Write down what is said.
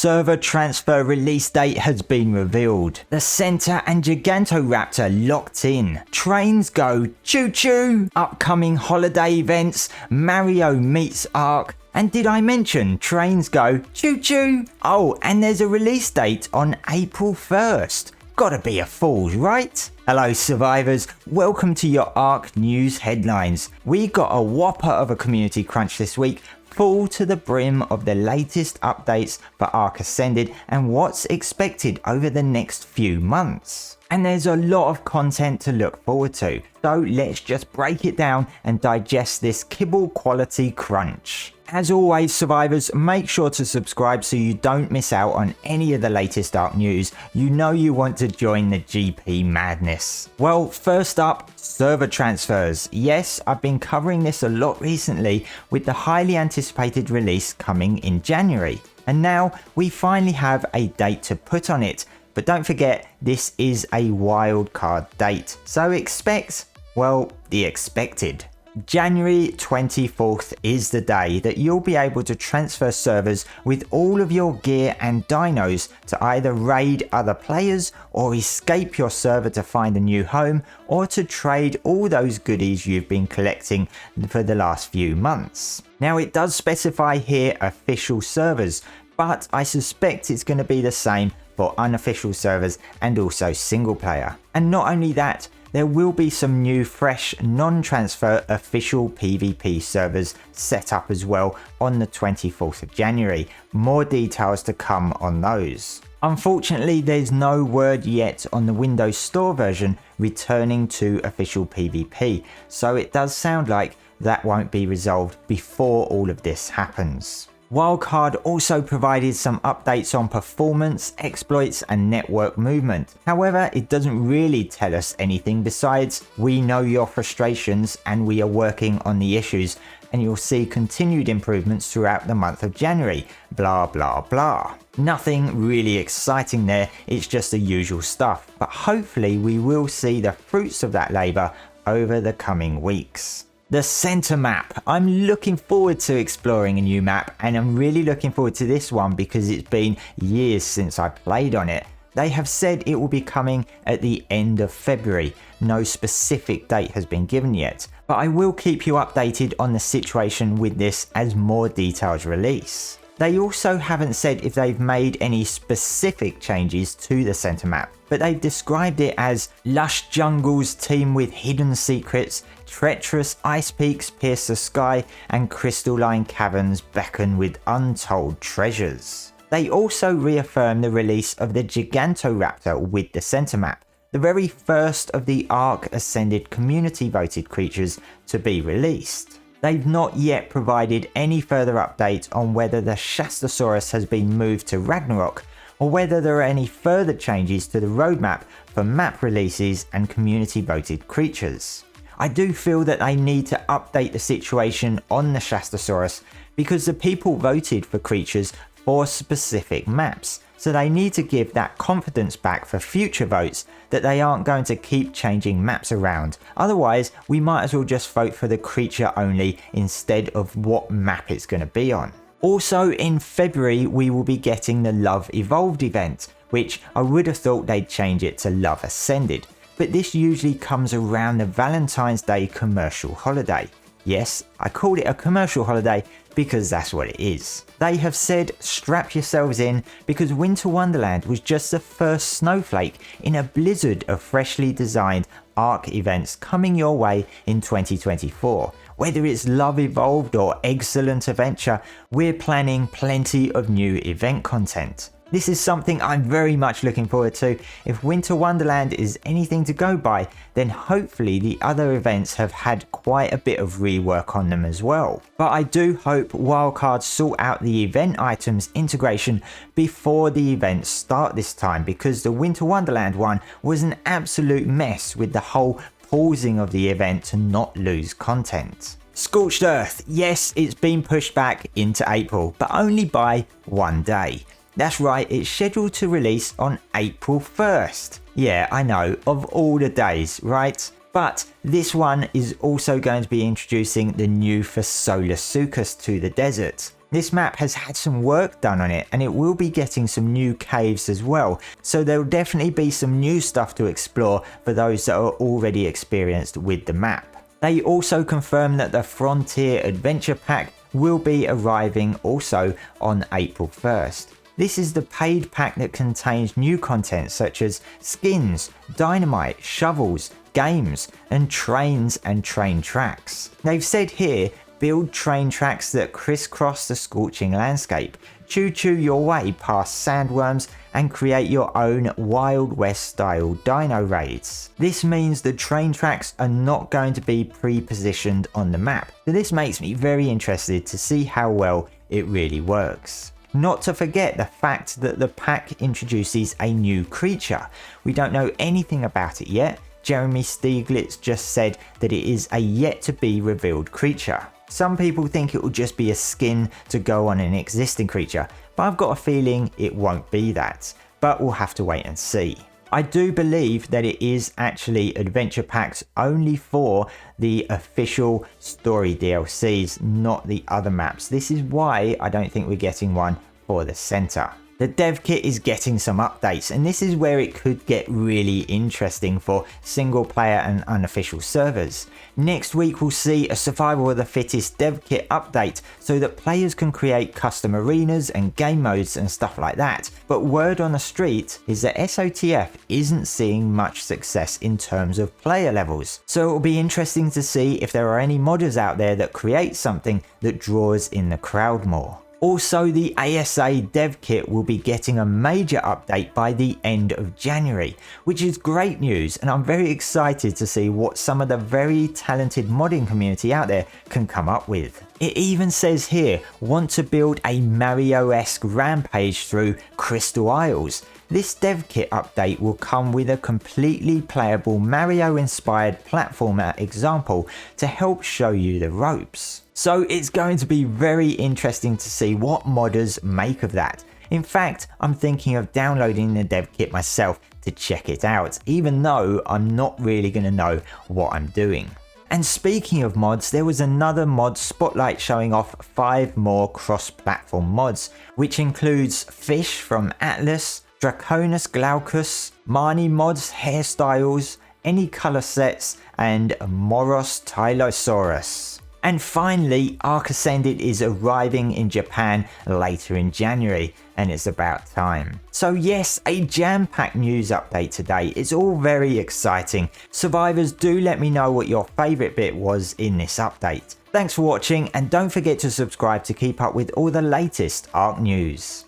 server transfer release date has been revealed. The Centaur and Gigantoraptor locked in. Trains go choo-choo. Upcoming holiday events, Mario meets ARK. And did I mention trains go choo-choo? Oh, and there's a release date on April 1st. Gotta be a fool, right? Hello survivors, welcome to your ARK news headlines. We got a whopper of a community crunch this week, full to the brim of the latest updates for ARK Ascended and what's expected over the next few months. And there's a lot of content to look forward to, so let's just break it down and digest this kibble quality crunch. As always survivors, make sure to subscribe so you don't miss out on any of the latest ARK news. You know you want to join the GP madness. Well, first up, server transfers. Yes, I've been covering this a lot recently with the highly anticipated release coming in January. And now we finally have a date to put on it. But don't forget, this is a wildcard date. So expect, well, the expected. January 24th is the day that you'll be able to transfer servers with all of your gear and dinos to either raid other players or escape your server to find a new home or to trade all those goodies you've been collecting for the last few months. Now it does specify here official servers, but I suspect it's going to be the same for unofficial servers and also single player. And not only that, there will be some new fresh non-transfer official PvP servers set up as well on the 24th of January. More details to come on those. Unfortunately, there's no word yet on the Windows Store version returning to official PvP, so it does sound like that won't be resolved before all of this happens. Wildcard also provided some updates on performance, exploits and network movement. However, it doesn't really tell us anything besides we know your frustrations and we are working on the issues and you'll see continued improvements throughout the month of January, blah blah blah. Nothing really exciting there, it's just the usual stuff, but hopefully we will see the fruits of that labour over the coming weeks. The Centaur map. I'm looking forward to exploring a new map and I'm really looking forward to this one because it's been years since I played on it. They have said it will be coming at the end of February. No specific date has been given yet, but I will keep you updated on the situation with this as more details release. They also haven't said if they've made any specific changes to the Centaur map, but they've described it as lush jungles teem with hidden secrets, treacherous ice peaks pierce the sky, and crystalline caverns beckon with untold treasures. They also reaffirmed the release of the Gigantoraptor with the Centaur map, the very first of the ARK Ascended community voted creatures to be released. They've not yet provided any further update on whether the Shastosaurus has been moved to Ragnarok or whether there are any further changes to the roadmap for map releases and community voted creatures. I do feel that they need to update the situation on the Shastosaurus because the people voted for creatures for specific maps, so they need to give that confidence back for future votes that they aren't going to keep changing maps around. Otherwise, we might as well just vote for the creature only instead of what map it's going to be on. Also in February, we will be getting the Love Evolved event, which I would have thought they'd change it to Love Ascended. But this usually comes around the Valentine's Day commercial holiday. Yes, I called it a commercial holiday because that's what it is. They have said strap yourselves in because Winter Wonderland was just the first snowflake in a blizzard of freshly designed ARK events coming your way in 2024. Whether it's Love Evolved or Excellent Adventure, we're planning plenty of new event content. This is something I'm very much looking forward to. If Winter Wonderland is anything to go by, then hopefully the other events have had quite a bit of rework on them as well. But I do hope Wildcard sort out the event items integration before the events start this time, because the Winter Wonderland one was an absolute mess with the whole pausing of the event to not lose content. Scorched Earth, yes, it's been pushed back into April, but only by one day. That's right, it's scheduled to release on April 1st. Yeah, I know, of all the days, right? But this one is also going to be introducing the new Phasolasuchus to the desert. This map has had some work done on it, and it will be getting some new caves as well, so there will definitely be some new stuff to explore for those that are already experienced with the map. They also confirmed that the Frontier Adventure Pack will be arriving also on April 1st. This is the paid pack that contains new content such as skins, dynamite, shovels, games, and trains and train tracks. They've said here, build train tracks that crisscross the scorching landscape, choo-choo your way past sandworms, and create your own Wild West style dino raids. This means the train tracks are not going to be pre-positioned on the map, so this makes me very interested to see how well it really works. Not to forget the fact that the pack introduces a new creature. We don't know anything about it yet. Jeremy Stieglitz just said that it is a yet to be revealed creature. Some people think it will just be a skin to go on an existing creature, but I've got a feeling it won't be that. But we'll have to wait and see. I do believe that it is actually adventure packs only for the official story DLCs, not the other maps. This is why I don't think we're getting one for the center. The dev kit is getting some updates, and this is where it could get really interesting for single player and unofficial servers. Next week we'll see a Survival of the Fittest dev kit update so that players can create custom arenas and game modes and stuff like that. But word on the street is that SOTF isn't seeing much success in terms of player levels. So it will be interesting to see if there are any modders out there that create something that draws in the crowd more. Also, the ASA dev kit will be getting a major update by the end of January, which is great news, and I'm very excited to see what some of the very talented modding community out there can come up with. It even says here, want to build a Mario-esque rampage through Crystal Isles. This dev kit update will come with a completely playable Mario-inspired platformer example to help show you the ropes. So it's going to be very interesting to see what modders make of that. In fact, I'm thinking of downloading the dev kit myself to check it out, even though I'm not really going to know what I'm doing. And speaking of mods, there was another mod spotlight showing off 5 more cross-platform mods, which includes Fish from Atlas, Draconis Glaucus, Marnie mods hairstyles, any color sets, and Moros Tylosaurus. And finally, ARK Ascended is arriving in Japan later in January, and it's about time. So yes, a jam-packed news update today. It's all very exciting. Survivors, do let me know what your favourite bit was in this update. Thanks for watching, and don't forget to subscribe to keep up with all the latest ARK news.